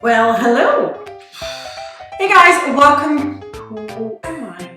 Well, hello! Hey guys, welcome. Who am I?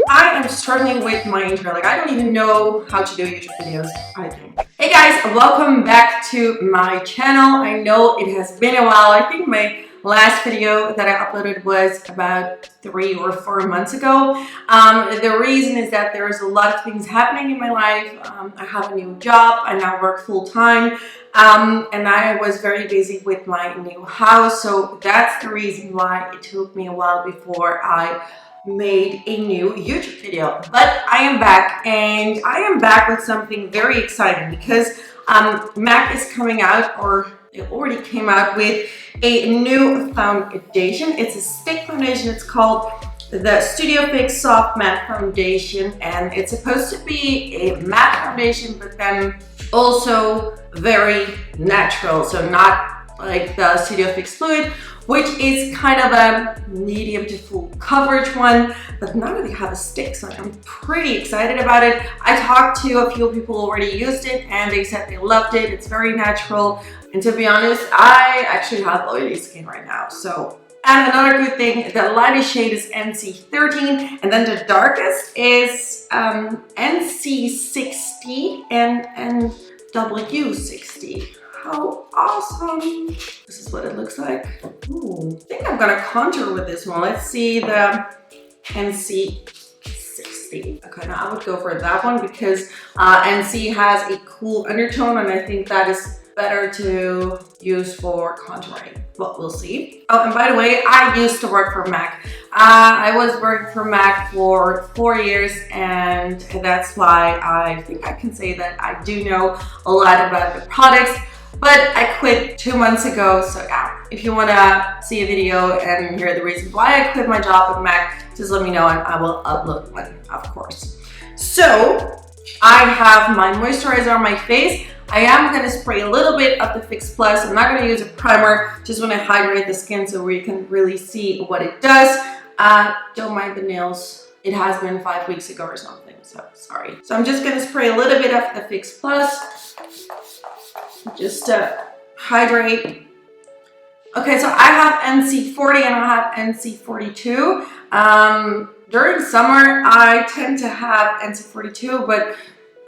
I am struggling with my intro. Like, I don't even know how to do YouTube videos, I think. Hey guys, welcome back to my channel. I know it has been a while. I think my last video that I uploaded was about 3 or 4 months ago. The reason is that there's a lot of things happening in my life. I have a new job. I now work full-time. And I was very busy with my new house. So that's the reason why it took me a while before I made a new YouTube video. But I am back, and I am back with something very exciting because MAC is coming out, or it already came out with a new foundation. It's a stick foundation. It's called the Studio Fix Soft Matte Foundation, and it's supposed to be a matte foundation, but then also very natural. So not like the Studio Fix Fluid, which is kind of a medium to full coverage one, but none of them have a stick, so I'm pretty excited about it. I talked to a few people who already used it, and they said they loved it. It's very natural, and to be honest, I actually have oily skin right now, so. And another good thing, the lightest shade is NC13, and then the darkest is NC60 and W60. How awesome! This is what it looks like. Ooh, I think I'm gonna contour with this one. Let's see the NC60. Okay, now I would go for that one because NC has a cool undertone, and I think that is better to use for contouring. Well, we'll see. Oh, and by the way, I used to work for MAC. I was working for MAC for 4 years, and that's why I think I can say that I do know a lot about the products. But I quit 2 months ago, so yeah, if you want to see a video and hear the reason why I quit my job at MAC, just let me know and I will upload one, of course. So, I have my moisturizer on my face. I am going to spray a little bit of the Fix Plus. I'm not going to use a primer, just want to hydrate the skin so we can really see what it does. Don't mind the nails. It has been 5 weeks ago or something, so sorry. So I'm just going to spray a little bit of the Fix Plus. Just to hydrate. Okay, so I have NC40 and I have NC42. During summer, I tend to have NC42, but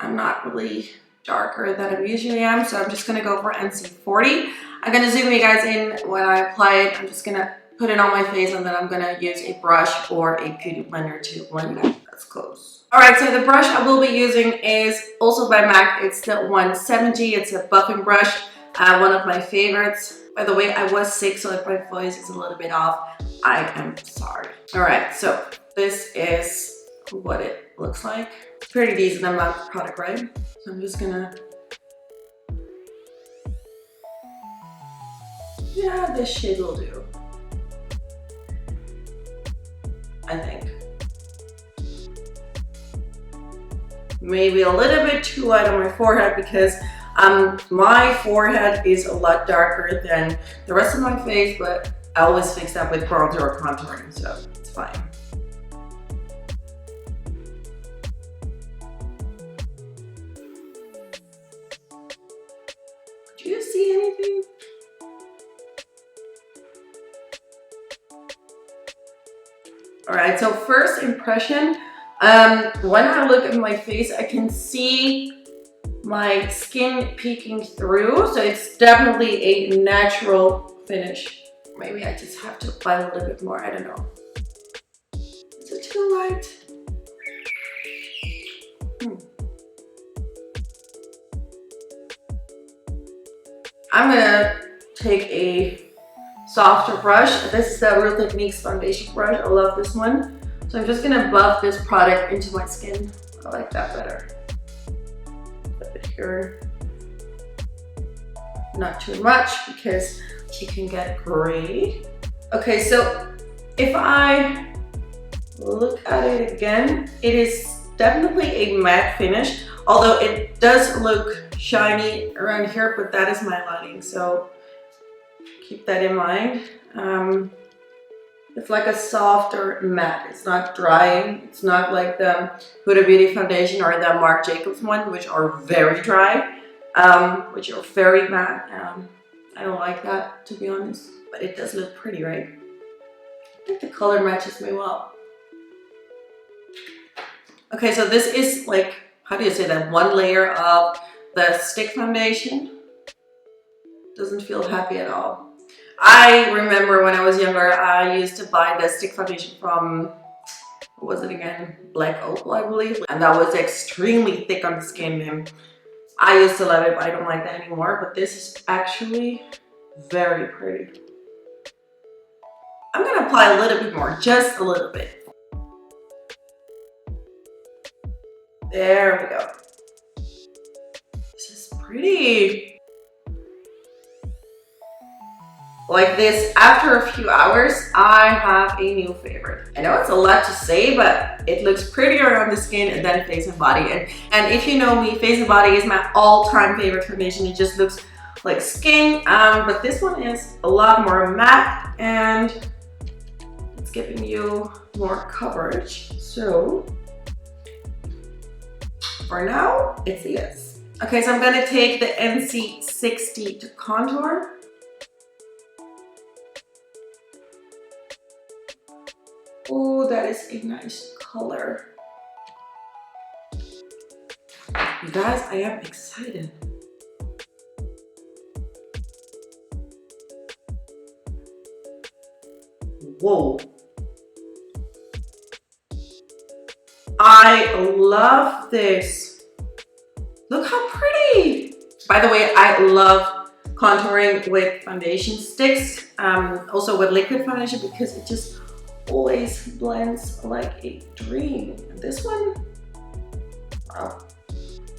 I'm not really darker than I usually am, so I'm just gonna go for NC40. I'm gonna zoom you guys in when I apply it. I'm just gonna put it on my face, and then I'm gonna use a brush or a beauty blender to blend it. That's close. Alright, so the brush I will be using is also by MAC. It's the 170. It's a buffing brush, one of my favorites. By the way, I was sick, so if my voice is a little bit off, I am sorry. Alright, so this is what it looks like. It's pretty decent amount of product, right? So I'm just gonna... Yeah, this shade will do, I think. Maybe a little bit too light on my forehead because my forehead is a lot darker than the rest of my face, but I always fix that with bronzer or contouring, so it's fine. Do you see anything? Alright, so first impression, when I look at my face, I can see my skin peeking through, so it's definitely a natural finish. Maybe I just have to apply a little bit more, I don't know. Is it too light? I'm gonna take a softer brush. This is the Real Techniques foundation brush. I love this one. So I'm just gonna buff this product into my skin. I like that better. A bit here. Not too much because you can get gray. Okay, so if I look at it again, it is definitely a matte finish, although it does look shiny around here, but that is my lighting, so keep that in mind. It's like a softer matte. It's not drying. It's not like the Huda Beauty foundation or the Marc Jacobs one, which are very dry, which are very matte. I don't like that, to be honest, but it does look pretty, right? I think the color matches me well. Okay, so this is like, how do you say that? One layer of the stick foundation. Doesn't feel heavy at all. I remember when I was younger, I used to buy the stick foundation from, what was it again? Black Opal, I believe. And that was extremely thick on the skin. And I used to love it, but I don't like that anymore. But this is actually very pretty. I'm gonna apply a little bit more, just a little bit. There we go. This is pretty. Like this, after a few hours, I have a new favorite. I know it's a lot to say, but it looks prettier on the skin than face and body. And if you know me, face and body is my all-time favorite foundation. It just looks like skin, but this one is a lot more matte and it's giving you more coverage. So for now, it's a yes. Okay, so I'm gonna take the NC60 to contour. Oh, that is a nice color. You guys, I am excited. Whoa. I love this. Look how pretty. By the way, I love contouring with foundation sticks, also with liquid foundation, because it just always blends like a dream. And this one, wow.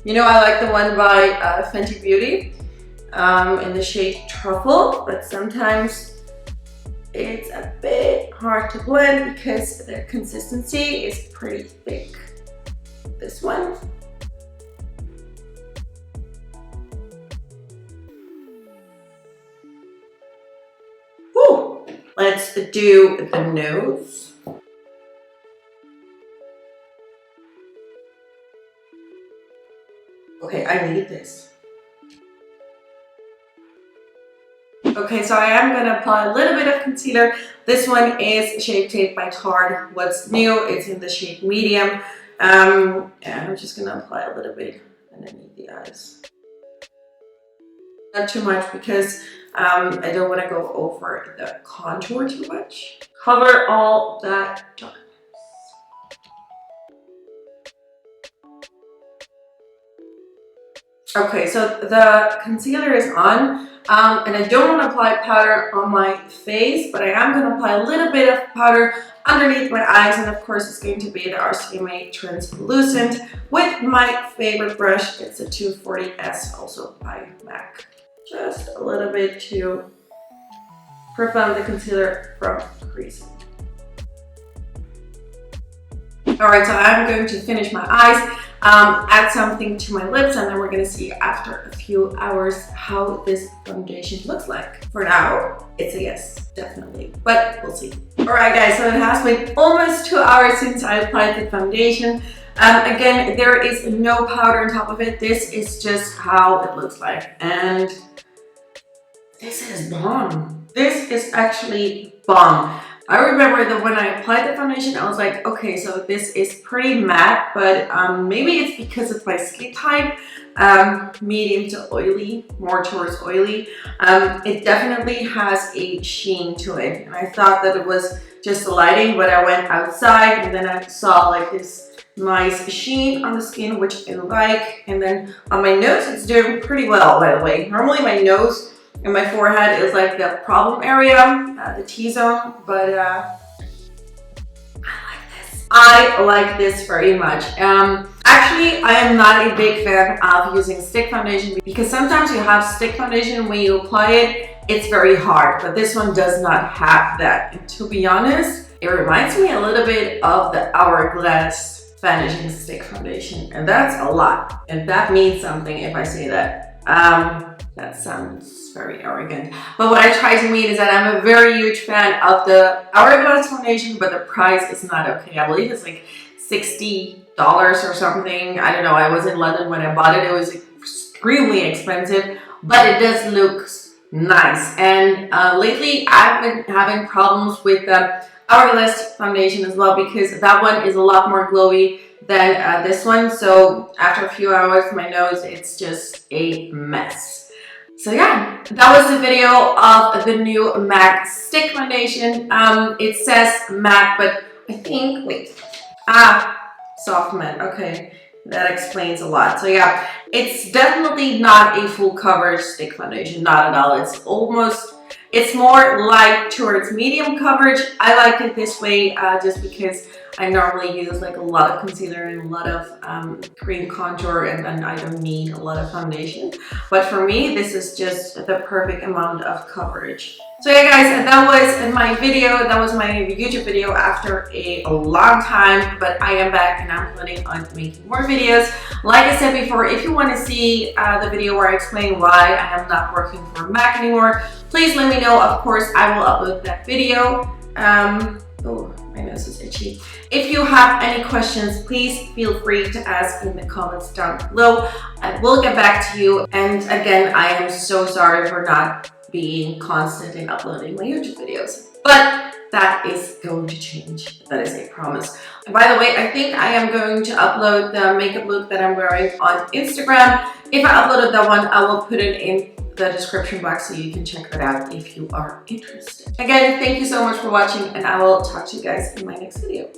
You know, I like the one by Fenty Beauty in the shade Truffle, but sometimes it's a bit hard to blend because the consistency is pretty thick. This one, woo! Let's do the nose. Okay, I need this. Okay, so I am gonna apply a little bit of concealer. This one is Shape Tape by Tarte. What's new? It's in the shade medium. And I'm just gonna apply a little bit underneath the eyes. Not too much because I don't want to go over the contour too much. Cover all that darkness. Okay, so the concealer is on, and I don't want to apply powder on my face, but I am going to apply a little bit of powder underneath my eyes, and of course it's going to be the RCMA Translucent with my favorite brush. It's a 240S, also by MAC. Just a little bit to prevent the concealer from creasing. Alright, so I'm going to finish my eyes, add something to my lips, and then we're going to see after a few hours how this foundation looks like. For now, it's a yes, definitely, but we'll see. Alright guys, so it has been almost 2 hours since I applied the foundation. Again, there is no powder on top of it. This is just how it looks like, and this is bomb. This is actually bomb. I remember that when I applied the foundation, I was like, okay, so this is pretty matte, but maybe it's because of my skin type, medium to oily, more towards oily. It definitely has a sheen to it, and I thought that it was just the lighting, but I went outside and then I saw like this nice sheen on the skin, which I like. And then on my nose, it's doing pretty well, by the way. Normally my nose and my forehead is like the problem area, the T-zone, but I like this very much. Actually, I am not a big fan of using stick foundation because sometimes you have stick foundation when you apply it, it's very hard, but this one does not have that. And to be honest, it reminds me a little bit of the Hourglass Vanishing Stick Foundation, and that's a lot. And that means something if I say that. That sounds very arrogant. But what I try to mean is that I'm a very huge fan of the Hourglass foundation, but the price is not okay. I believe it's like $60 or something. I don't know. I was in London when I bought it. It was extremely expensive, but it does look nice. And lately I've been having problems with the Hourglass foundation as well, because that one is a lot more glowy than this one. So after a few hours, my nose, it's just a mess. So yeah, that was the video of the new MAC stick foundation. It says MAC, but I think, wait, soft matte, okay. That explains a lot. So yeah, it's definitely not a full coverage stick foundation, not at all. It's more light towards medium coverage. I like it this way just because I normally use like a lot of concealer and a lot of cream contour, and then I don't need a lot of foundation. But for me, this is just the perfect amount of coverage. So yeah guys, that was my video. That was my YouTube video after a long time, but I am back and I'm planning on making more videos. Like I said before, if you want to see the video where I explain why I am not working for MAC anymore, please let me know. Of course, I will upload that video. Oh, my nose is itchy. If you have any questions, please feel free to ask in the comments down below. I will get back to you. And again, I am so sorry for not being constant in uploading my YouTube videos, but that is going to change. That is a promise. And by the way, I think I am going to upload the makeup look that I'm wearing on Instagram. If I uploaded that one, I will put it in the description box so you can check that out if you are interested. Again, thank you so much for watching, and I will talk to you guys in my next video.